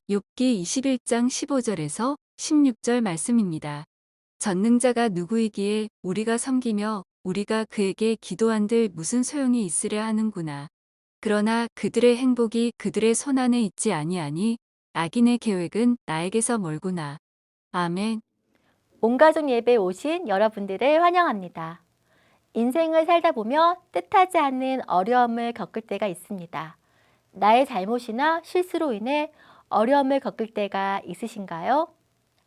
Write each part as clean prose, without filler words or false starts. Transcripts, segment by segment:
욥기 21장 15절에서 16절 말씀입니다. 전능자가 누구이기에 우리가 섬기며 우리가 그에게 기도한들 무슨 소용이 있으랴 하는구나. 그러나 그들의 행복이 그들의 손안에 있지 아니하니 악인의 계획은 나에게서 멀구나. 아멘. 온가족 예배에 오신 여러분들을 환영합니다. 인생을 살다 보면 뜻하지 않는 어려움을 겪을 때가 있습니다. 나의 잘못이나 실수로 인해 어려움을 겪을 때가 있으신가요?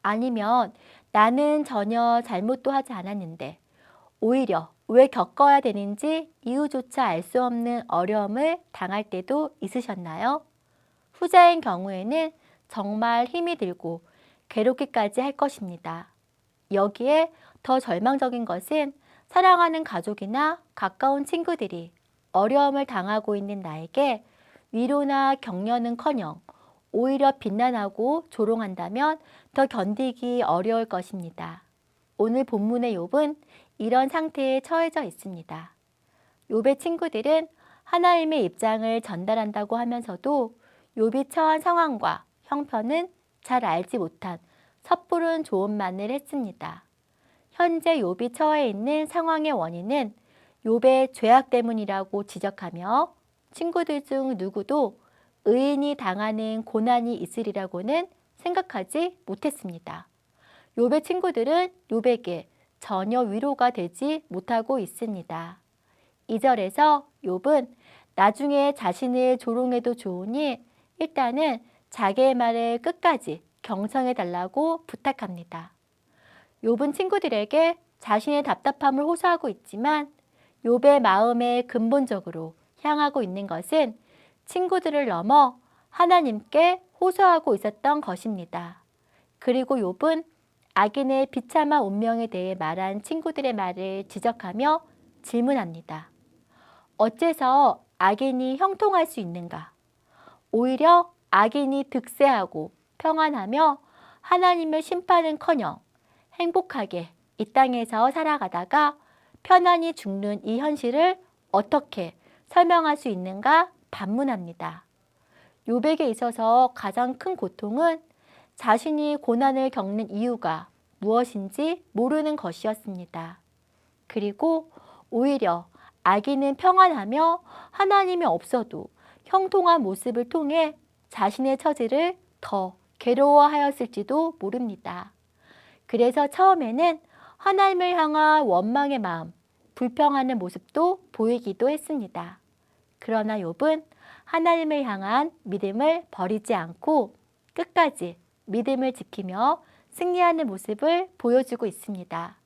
아니면 나는 전혀 잘못도 하지 않았는데 오히려 왜 겪어야 되는지 이유조차 알 수 없는 어려움을 당할 때도 있으셨나요? 후자인 경우에는 정말 힘이 들고 괴롭기까지 할 것입니다. 여기에 더 절망적인 것은 사랑하는 가족이나 가까운 친구들이 어려움을 당하고 있는 나에게 위로나 격려는커녕 오히려 비난하고 조롱한다면 더 견디기 어려울 것입니다. 오늘 본문의 욥은 이런 상태에 처해져 있습니다. 욥의 친구들은 하나님의 입장을 전달한다고 하면서도 욥이 처한 상황과 형편은 잘 알지 못한 섣부른 조언만을 했습니다. 현재 욥이 처해 있는 상황의 원인은 욥의 죄악 때문이라고 지적하며 친구들 중 누구도 의인이 당하는 고난이 있으리라고는 생각하지 못했습니다. 욥의 친구들은 욥에게 전혀 위로가 되지 못하고 있습니다. 2절에서 욥은 나중에 자신을 조롱해도 좋으니 일단은 자기의 말을 끝까지 경청해 달라고 부탁합니다. 욥은 친구들에게 자신의 답답함을 호소하고 있지만 욥의 마음에 근본적으로 향하고 있는 것은 친구들을 넘어 하나님께 호소하고 있었던 것입니다. 그리고 욥은 악인의 비참한 운명에 대해 말한 친구들의 말을 지적하며 질문합니다. 어째서 악인이 형통할 수 있는가? 오히려 악인이 득세하고 평안하며 하나님의 심판은커녕 행복하게 이 땅에서 살아가다가 편안히 죽는 이 현실을 어떻게 설명할 수 있는가 반문합니다. 욥에게 있어서 가장 큰 고통은 자신이 고난을 겪는 이유가 무엇인지 모르는 것이었습니다. 그리고 오히려 악인은 평안하며 하나님이 없어도 형통한 모습을 통해 자신의 처지를 더 괴로워하였을지도 모릅니다. 그래서 처음에는 하나님을 향한 원망의 마음, 불평하는 모습도 보이기도 했습니다. 그러나 욥은 하나님을 향한 믿음을 버리지 않고 끝까지 믿음을 지키며 승리하는 모습을 보여주고 있습니다.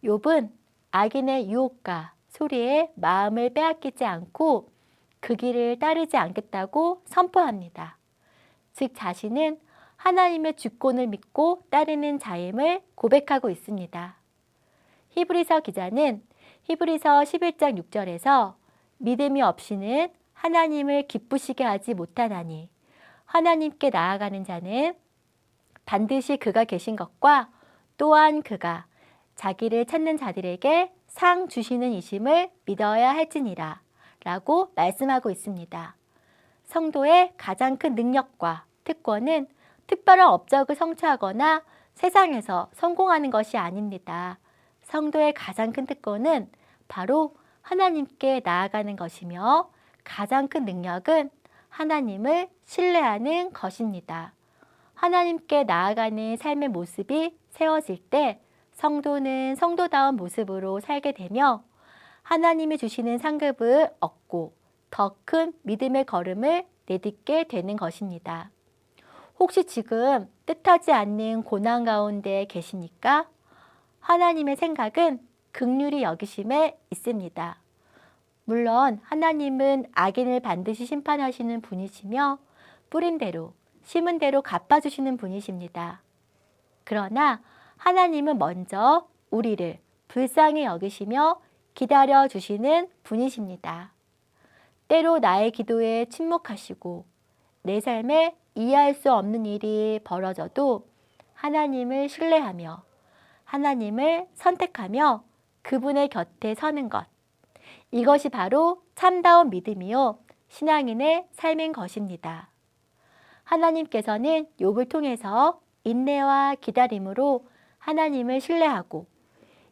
욥은 악인의 유혹과 소리에 마음을 빼앗기지 않고 그 길을 따르지 않겠다고 선포합니다. 즉 자신은 하나님의 주권을 믿고 따르는 자임을 고백하고 있습니다. 히브리서 기자는 히브리서 11장 6절에서 믿음이 없이는 하나님을 기쁘시게 하지 못하나니 하나님께 나아가는 자는 반드시 그가 계신 것과 또한 그가 자기를 찾는 자들에게 상 주시는 이심을 믿어야 할지니라 라고 말씀하고 있습니다. 성도의 가장 큰 능력과 특권은 특별한 업적을 성취하거나 세상에서 성공하는 것이 아닙니다. 성도의 가장 큰 특권은 바로 하나님께 나아가는 것이며 가장 큰 능력은 하나님을 신뢰하는 것입니다. 하나님께 나아가는 삶의 모습이 세워질 때 성도는 성도다운 모습으로 살게 되며 하나님이 주시는 상급을 얻고 더 큰 믿음의 걸음을 내딛게 되는 것입니다. 혹시 지금 뜻하지 않는 고난 가운데 계십니까? 하나님의 생각은 긍휼히 여기심에 있습니다. 물론 하나님은 악인을 반드시 심판하시는 분이시며 뿌린 대로 심은 대로 갚아주시는 분이십니다. 그러나 하나님은 먼저 우리를 불쌍히 여기시며 기다려주시는 분이십니다. 때로 나의 기도에 침묵하시고 내 삶에 이해할 수 없는 일이 벌어져도 하나님을 신뢰하며 하나님을 선택하며 그분의 곁에 서는 것. 이것이 바로 참다운 믿음이요 신앙인의 삶인 것입니다. 하나님께서는 욥을 통해서 인내와 기다림으로 하나님을 신뢰하고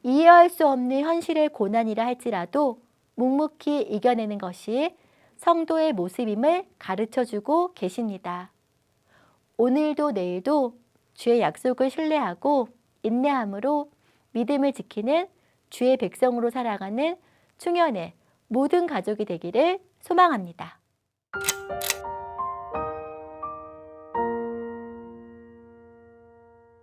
이해할 수 없는 현실의 고난이라 할지라도 묵묵히 이겨내는 것이 성도의 모습임을 가르쳐주고 계십니다. 오늘도 내일도 주의 약속을 신뢰하고 인내함으로 믿음을 지키는 주의 백성으로 살아가는 충현의 모든 가족이 되기를 소망합니다.